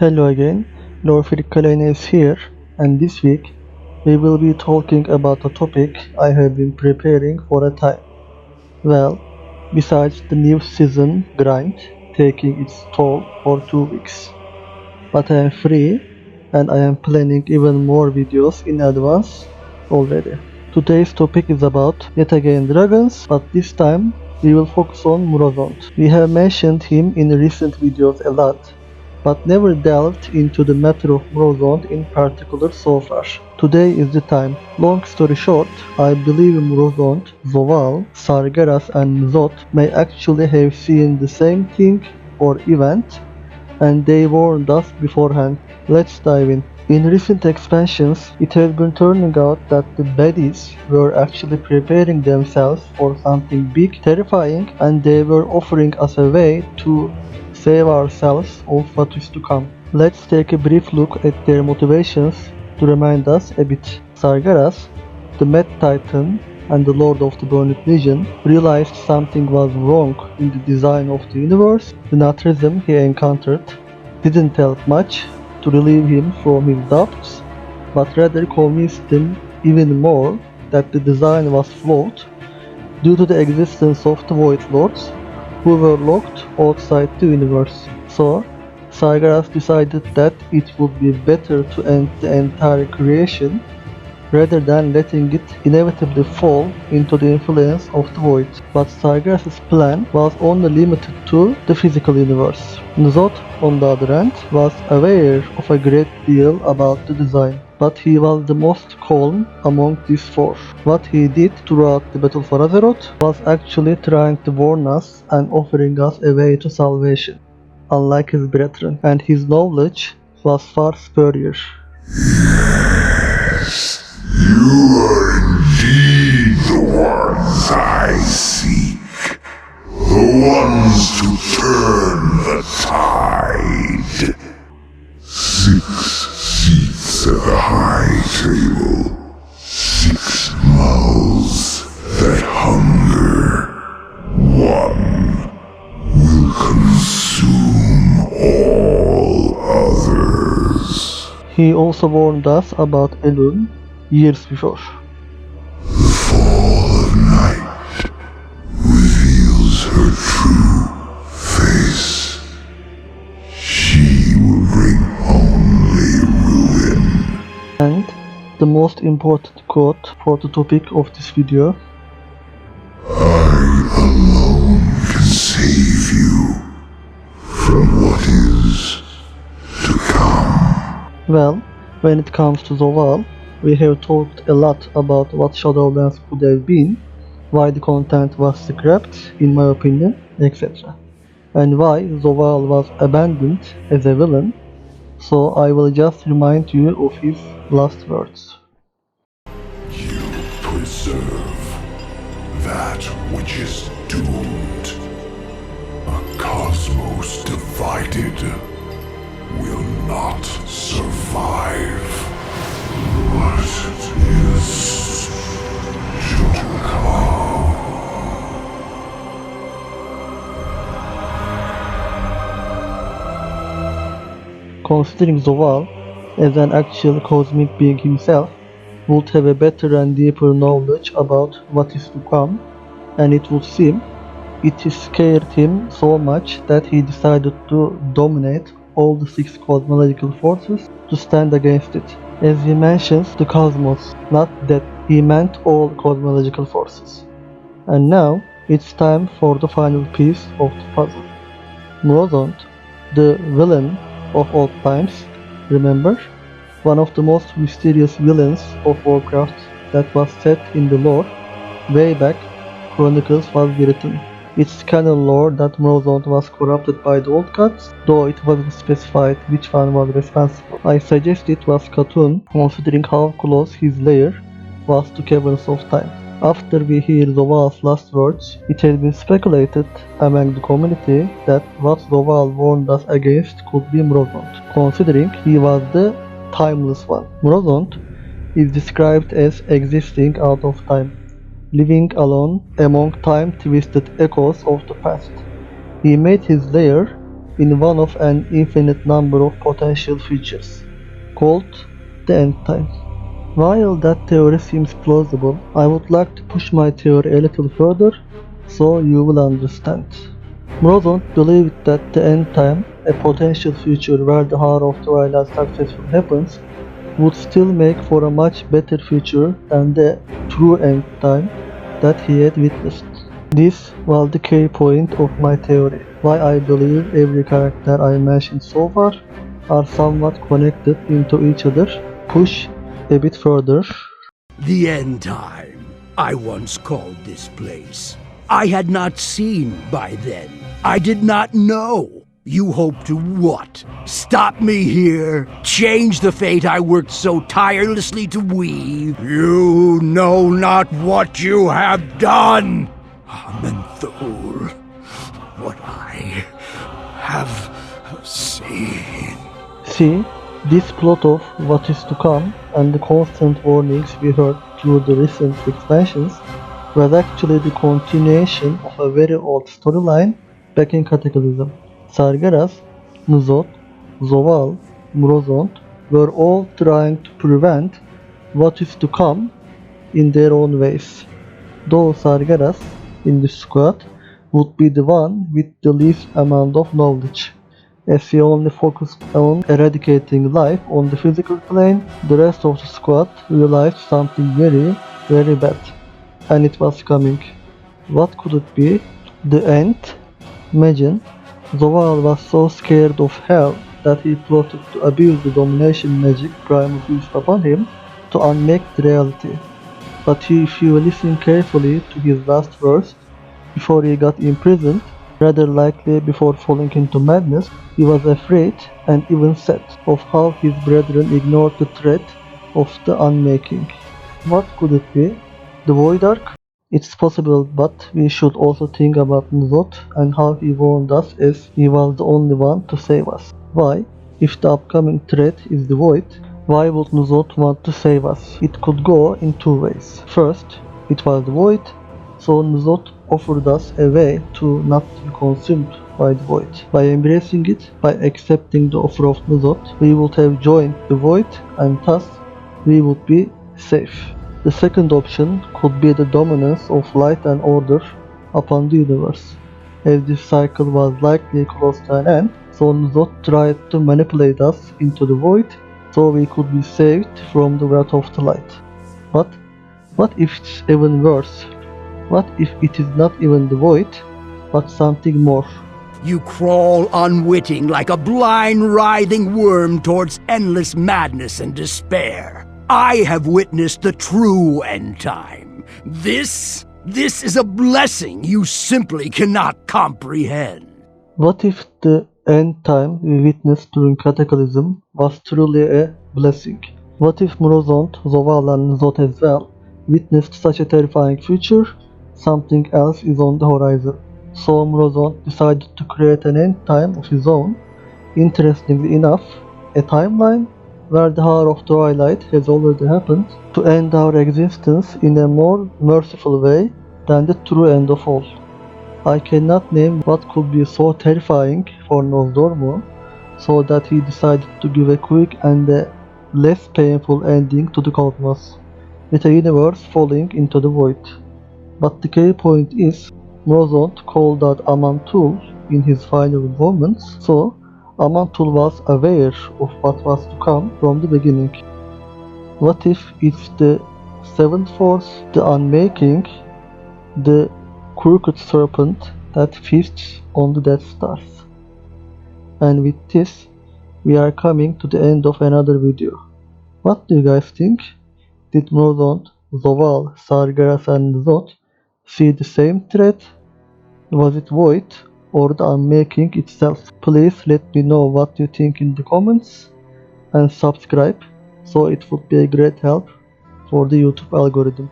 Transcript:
Hello again, Norfolk is here, and this week we will be talking about a topic I have been preparing for a time. Well, besides the new season grind taking its toll for 2 weeks. But I am free and I am planning even more videos in advance already. Today's topic is about yet again dragons, but this time we will focus on Murozond. We have mentioned him in recent videos a lot, but never delved into the matter of Murozond in particular so far. Today is the time. Long story short, I believe Murozond, Zovaal, Sargeras and Zot may actually have seen the same thing or event, and they warned us beforehand. Let's dive in. In recent expansions, it has been turning out that the baddies were actually preparing themselves for something big, terrifying, and they were offering us a way to save ourselves of what is to come. Let's take a brief look at their motivations to remind us a bit. Sargeras, the Mad Titan and the Lord of the Burned Legion, realized something was wrong in the design of the universe. The Natrism he encountered didn't help much to relieve him from his doubts, but rather convinced him even more that the design was flawed due to the existence of the Void Lords who were locked outside the universe. So, Sargeras decided that it would be better to end the entire creation rather than letting it inevitably fall into the influence of the void. But Sargeras's plan was only limited to the physical universe. Zod, on the other hand, was aware of a great deal about the design, but he was the most calm among these four. What he did throughout the battle for Azeroth was actually trying to warn us and offering us a way to salvation, unlike his brethren, and his knowledge was far superior. You are indeed the ones I seek. The ones to turn the tide. 6 seats at the high table. 6 mouths that hunger. One will consume all others. He also warned us about Elun years before. The fall of night reveals her true face. She will bring only ruin. And the most important quote for the topic of this video: I alone can save you from what is to come. well, when it comes to Zovaal, we have talked a lot about what Shadowlands could have been, why the content was scrapped, in my opinion, etc. And why Zovaal was abandoned as a villain, so I will just remind you of his last words. You preserve that which is doomed. A cosmos divided will not survive. What is to come? Considering Zovaal as an actual cosmic being himself, would have a better and deeper knowledge about what is to come, and it would seem it scared him so much that he decided to dominate all the 6 cosmological forces to stand against it. As he mentions the cosmos, not that he meant all cosmological forces. And now it's time for the final piece of the puzzle. Murozond, the villain of old times, remember? One of the most mysterious villains of Warcraft that was set in the lore way back. Chronicles was written. It's canon lore that Murozond was corrupted by the old gods, though it wasn't specified which one was responsible. I suggest it was Khotun, considering how close his lair was to Caverns of Time. After we hear Zovaal's last words, it has been speculated among the community that what Zovaal warned us against could be Murozond, considering he was the timeless one. Murozond is described as existing out of time, living alone among time-twisted echoes of the past. He made his lair in one of an infinite number of potential futures, called the end time. While that theory seems plausible, I would like to push my theory a little further so you will understand. Murozond believed that the end time, a potential future where the Hour of Twilight successfully happens, would still make for a much better future than the true end time that he had witnessed. This was the key point of my theory, why I believe every character I mentioned so far are somewhat connected into each other. Push a bit further. The end time, I once called this place. I had not seen by then. I did not know. You hope to what? Stop me here? Change the fate I worked so tirelessly to weave? You know not what you have done! Menthol, what I have seen. See, this plot of what is to come and the constant warnings we heard through the recent expansions was actually the continuation of a very old storyline back in Cataclysm. Sargeras, N'Zoth, Zovaal, Murozond were all trying to prevent what is to come in their own ways. Though Sargeras, in this squad, would be the one with the least amount of knowledge, as he only focused on eradicating life on the physical plane. The rest of the squad realized something very, very bad, and it was coming. What could it be? The end? Imagine, Zovaal was so scared of hell that he plotted to abuse the domination magic Primus used upon him to unmake the reality. But if you listen carefully to his last words, before he got imprisoned, rather likely before falling into madness, he was afraid and even sad of how his brethren ignored the threat of the unmaking. What could it be? The Void Ark? It's possible, but we should also think about N'Zoth and how he warned us as he was the only one to save us. Why? If the upcoming threat is the Void, why would N'Zoth want to save us? It could go in two ways. First, it was the Void, so N'Zoth offered us a way to not be consumed by the Void. By embracing it, by accepting the offer of N'Zoth, we would have joined the Void and thus we would be safe. The second option could be the dominance of light and order upon the universe. As this cycle was likely close to an end, so N'Zoth tried to manipulate us into the Void so we could be saved from the wrath of the light. But what if it's even worse? What if it is not even the Void, but something more? You crawl unwitting like a blind, writhing worm towards endless madness and despair. I have witnessed the true end time. This is a blessing you simply cannot comprehend. What if the end time we witnessed during Cataclysm was truly a blessing? What if Murozond, Zovaal and N'Zoth as well witnessed such a terrifying future? Something else is on the horizon. So Murozond decided to create an end time of his own. Interestingly enough, a timeline where the Hour of Twilight has already happened, to end our existence in a more merciful way than the true end of all. I cannot name what could be so terrifying for Nozdormu, so that he decided to give a quick and a less painful ending to the cosmos, with a universe falling into the void. But the key point is, Murozond called out Amantul in his final moments, so Amantul was aware of what was to come from the beginning. What if it's the seventh force, the unmaking, the crooked serpent that feasts on the Death Stars? And with this, we are coming to the end of another video. What do you guys think? Did Murozond, Zovaal, Sargeras and N'Zoth see the same threat? Was it Void or the unmaking itself? Please let me know what you think in the comments and subscribe, so it would be a great help for the YouTube algorithm.